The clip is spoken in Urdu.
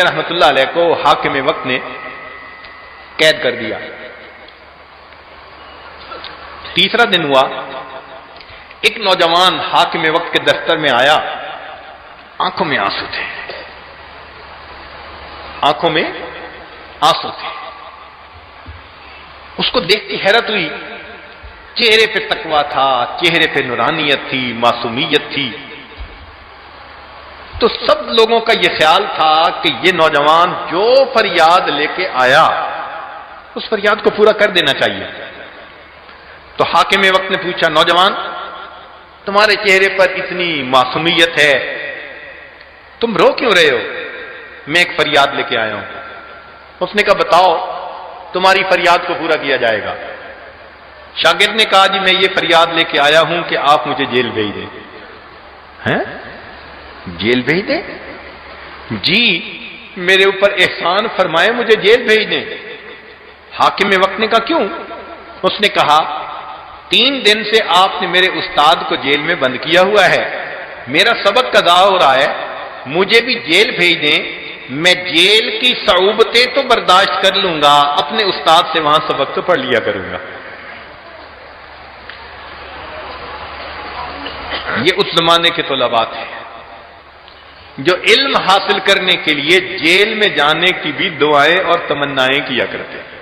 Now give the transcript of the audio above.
رحمت اللہ علیہ کو حاکم وقت نے قید کر دیا۔ تیسرا دن ہوا، ایک نوجوان حاکم وقت کے دفتر میں آیا، آنکھوں میں آنسو تھے، آنکھوں میں آنسو تھے۔ اس کو دیکھ کے حیرت ہوئی، چہرے پہ تقویٰ تھا، چہرے پہ نورانیت تھی، معصومیت تھی۔ تو سب لوگوں کا یہ خیال تھا کہ یہ نوجوان جو فریاد لے کے آیا اس فریاد کو پورا کر دینا چاہیے۔ تو حاکم وقت نے پوچھا، نوجوان تمہارے چہرے پر اتنی معصومیت ہے، تم رو کیوں رہے ہو؟ میں ایک فریاد لے کے آیا ہوں۔ اس نے کہا بتاؤ، تمہاری فریاد کو پورا کیا جائے گا۔ شاگرد نے کہا جی میں یہ فریاد لے کے آیا ہوں کہ آپ مجھے جیل بھیج دیں۔ ہیں؟ جیل بھیج دیں؟ جی میرے اوپر احسان فرمائے، مجھے جیل بھیج دیں۔ حاکم وقت نے کہا کیوں؟ اس نے کہا 3 دن سے آپ نے میرے استاد کو جیل میں بند کیا ہوا ہے، میرا سبق قضا ہو رہا ہے، مجھے بھی جیل بھیج دیں، میں جیل کی صعوبتیں تو برداشت کر لوں گا، اپنے استاد سے وہاں سبق تو پڑھ لیا کروں گا۔ یہ اس زمانے کے طلباء تھے جو علم حاصل کرنے کے لیے جیل میں جانے کی بھی دعائیں اور تمنائیں کیا کرتے ہیں۔